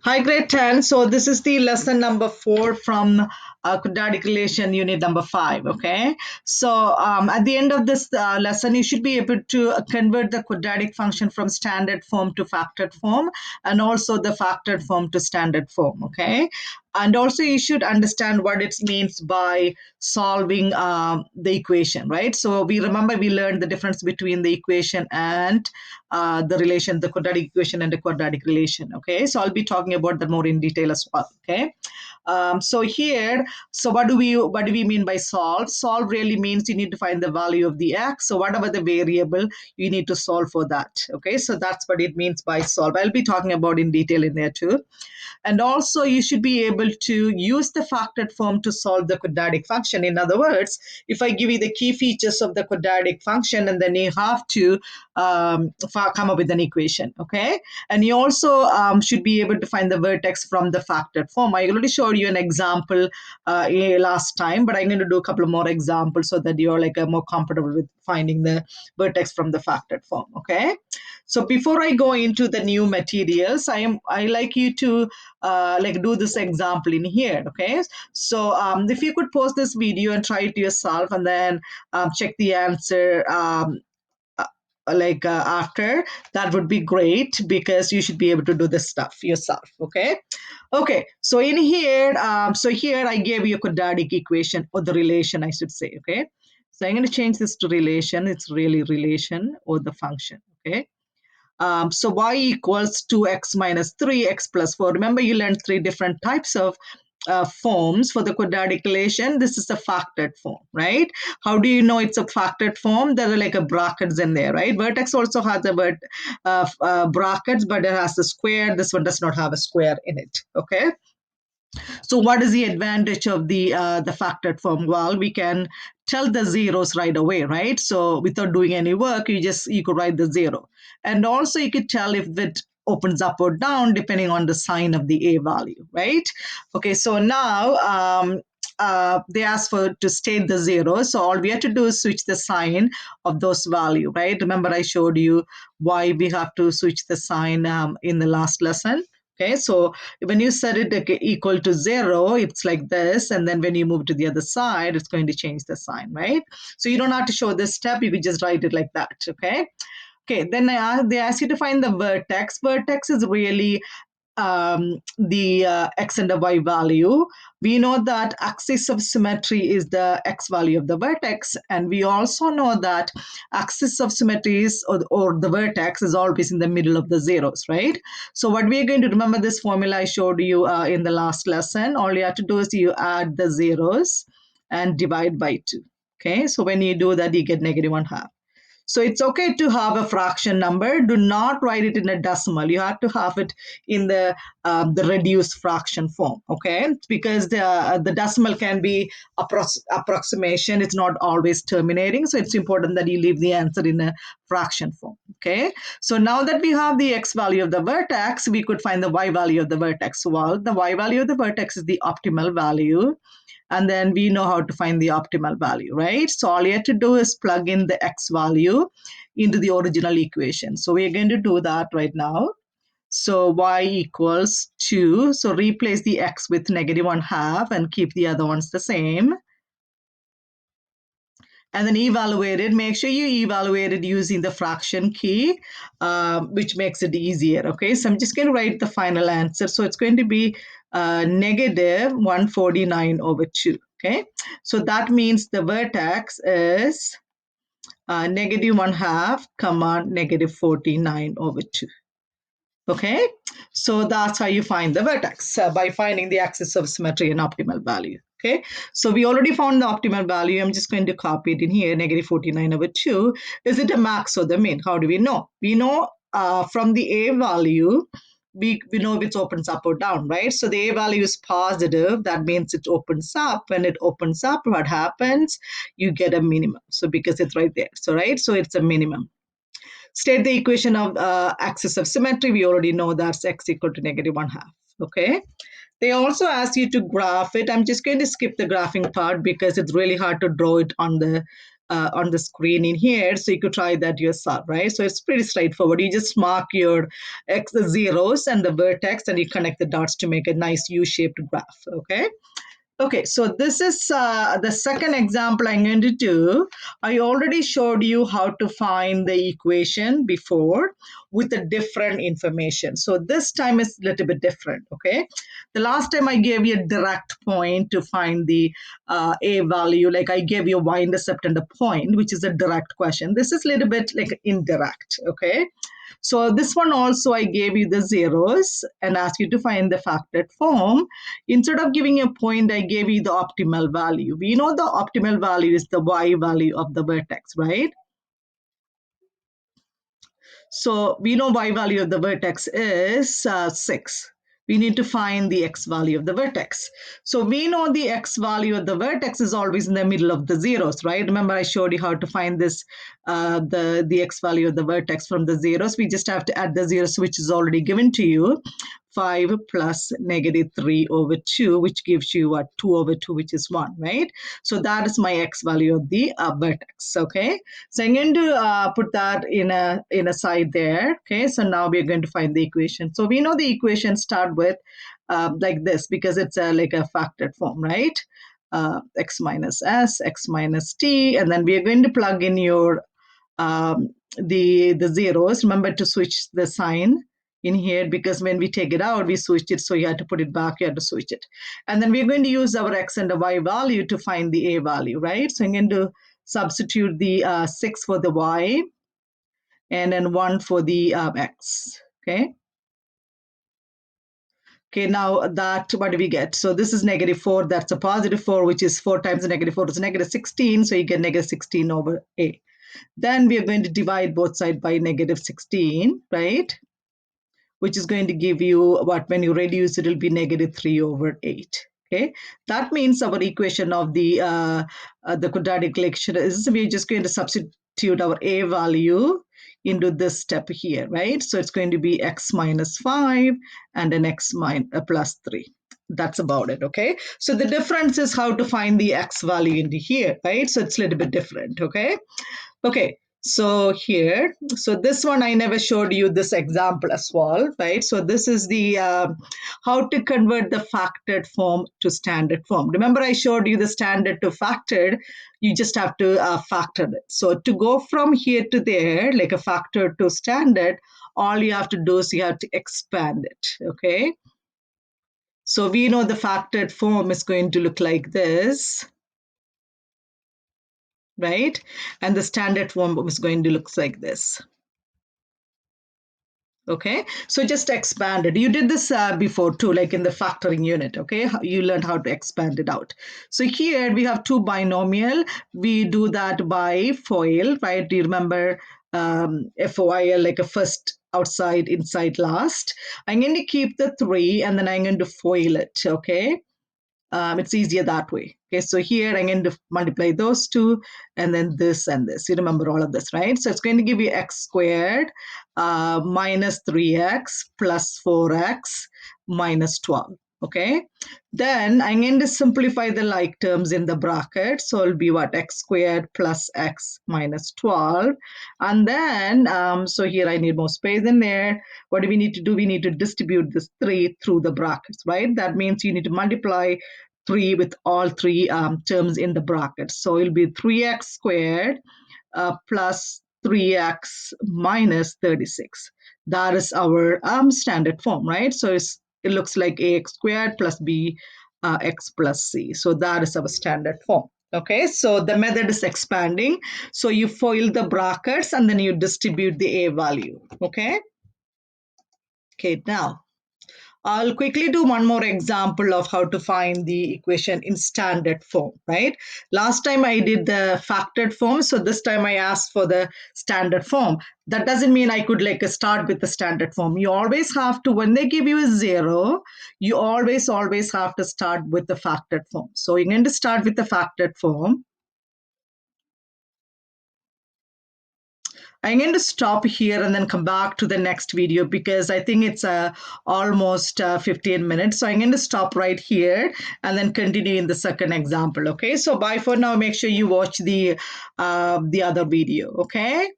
Hi, grade 10. So this is the lesson number 4 from quadratic relation unit number 5. Okay. So at the end of this lesson, you should be able to convert the quadratic function from standard form to factored form and also the factored form to standard form. Okay. And also you should understand what it means by solving the equation, right? So we learned the difference between the equation and the relation, the quadratic equation and the quadratic relation. Okay, so I'll be talking about that more in detail as well. Okay, so here, so what do we mean by solve? Solve really means you need to find the value of the x. So whatever the variable, you need to solve for that. Okay, so that's what it means by solve. I'll be talking about in detail in there too. And also, you should be able to use the factored form to solve the quadratic function. In other words, if I give you the key features of the quadratic function, and then you have to come up with an equation, okay? And you also should be able to find the vertex from the factored form. I already showed you an example last time, but I'm going to do a couple of more examples so that you're like more comfortable with finding the vertex from the factored form, okay? So before I go into the new materials, I like you to like do this example in here. Okay, so if you could pause this video and try it yourself, and then check the answer uh, after, that would be great, because you should be able to do this stuff yourself. Okay, so in here, so here I gave you a quadratic equation, or the relation I should say. Okay, so I'm going to change this to relation. It's really relation or the function. Okay, so y equals 2x minus 3x plus 4. Remember, you learned three different types of forms for the quadratic relation. This is the factored form, right? How do you know it's a factored form? There are like a brackets in there, right? Vertex also has a brackets, but it has a square. This one does not have a square in it. Okay. So what is the advantage of the factored form? Well, we can tell the zeros right away, right? So without doing any work, you could write the zero. And also you could tell if it opens up or down depending on the sign of the a value, right? Okay, so now they ask for to state the zero. So all we have to do is switch the sign of those value, right? Remember, I showed you why we have to switch the sign in the last lesson. Okay, so when you set it equal to 0, it's like this. And then when you move to the other side, it's going to change the sign, right? So you don't have to show this step. You could just write it like that. Okay, then they ask you to find the vertex. Vertex is really the x and the y value. We know that axis of symmetry is the x value of the vertex, and we also know that axis of symmetry is, or the vertex is always in the middle of the zeros, right? So what we are going to remember, this formula I showed you in the last lesson. All you have to do is you add the zeros and divide by 2. Okay, so when you do that, you get negative 1/2. So it's okay to have a fraction number. Do not write it in a decimal. You have to have it in the reduced fraction form. Okay, because the decimal can be approximation. It's not always terminating. So it's important that you leave the answer in a fraction form. Okay, so now that we have the x value of the vertex, we could find the y value of the vertex. Well, the y value of the vertex is the optimal value, and then we know how to find the optimal value, right? So all you have to do is plug in the x value into the original equation. So we're going to do that right now. So y equals 2. So replace the x with negative 1/2 and keep the other ones the same. And then evaluate it. Make sure you evaluate it using the fraction key, which makes it easier. Okay, so I'm just going to write the final answer. So it's going to be negative 149/2. Okay, so that means the vertex is negative 1/2, comma, negative 49/2. Okay, so that's how you find the vertex, by finding the axis of symmetry and optimal value. Okay, so we already found the optimal value. I'm just going to copy it in here, negative 49/2. Is it a max or the min? How do we know? We know from the a value, we know if it opens up or down, right? So the a value is positive. That means it opens up. When it opens up, what happens? You get a minimum. So because it's right there. So, right, so it's a minimum. State the equation of axis of symmetry. We already know that's x equal to negative 1/2. Okay. They also ask you to graph it. I'm just going to skip the graphing part because it's really hard to draw it on the on the screen in here, so you could try that yourself, right? So it's pretty straightforward. You just mark your x zeros and the vertex, and you connect the dots to make a nice U-shaped graph. Okay. Okay, so this is the second example I'm going to do. I already showed you how to find the equation before with the different information. So this time is a little bit different, okay? The last time I gave you a direct point to find the A value, like I gave you a y-intercept and a point, which is a direct question. This is a little bit like indirect, okay? So this one also I gave you the zeros and asked you to find the factored form. Instead of giving a point, I gave you the optimal value. We know the optimal value is the y value of the vertex, right? So we know y value of the vertex is 6. We need to find the x value of the vertex. So we know the x value of the vertex is always in the middle of the zeros, right? Remember I showed you how to find this, the x value of the vertex from the zeros. We just have to add the zeros, which is already given to you. 5 plus -3 over 2, which gives you what? 2 over 2, which is 1, right? So that is my x value of the vertex, okay? So I'm going to put that in a side there, okay? So now we're going to find the equation. So we know the equation start with like this because it's like a factored form, right? X minus s, x minus t, and then we are going to plug in your the zeros. Remember to switch the sign in here because when we take it out, we switched it. So you had to put it back, you had to switch it. And then we're going to use our x and the y value to find the a value, right? So I'm going to substitute the 6 for the y and then 1 for the x, okay? Okay, now that, what do we get? So this is -4, that's a +4, which is 4 times the -4 is -16, so you get -16 over a. Then we are going to divide both sides by -16, right? Which is going to give you what, when you reduce it will be -3 over 8. Okay, that means our equation of the quadratic equation is we're just going to substitute our a value into this step here, right? So it's going to be x minus 5 and an x plus 3. That's about it, okay? So the difference is how to find the x value into here, right? So it's a little bit different, okay? Okay, so here, so this one I never showed you this example as well, right? So this is the how to convert the factored form to standard form. Remember I showed you the standard to factored, you just have to factor it. So to go from here to there, like a factor to standard, all you have to do is you have to expand it, okay? So we know the factored form is going to look like this, right? And the standard form is going to look like this. Okay, so just expand it. You did this before too, like in the factoring unit. Okay, you learned how to expand it out. So here we have two binomial. We do that by FOIL, right? Do you remember FOIL, like a first outside, inside, last? I'm going to keep the 3 and then I'm going to FOIL it. Okay, it's easier that way. Okay, so here I'm going to multiply those two and then this and this. You remember all of this, right? So it's going to give you x squared minus 3x plus 4x minus 12. Okay, then I'm going to simplify the like terms in the bracket. So it'll be what, x squared plus x minus 12. And then, so here I need more space in there. What do we need to do? We need to distribute this 3 through the brackets, right? That means you need to multiply 3 with all three terms in the bracket. So it'll be 3x squared plus 3x minus 36. That is our standard form, right? So it looks like ax squared plus b x plus c. So that is our standard form. Okay, so the method is expanding. So you FOIL the brackets and then you distribute the a value. Okay. Okay, now I'll quickly do one more example of how to find the equation in standard form, right? Last time I did the factored form, so this time I asked for the standard form. That doesn't mean I could like start with the standard form. You always have to, when they give you a 0, you always have to start with the factored form. So you're going to start with the factored form. I'm going to stop here and then come back to the next video because I think it's almost 15 minutes. So I'm going to stop right here and then continue in the second example. Okay. So bye for now. Make sure you watch the other video. Okay.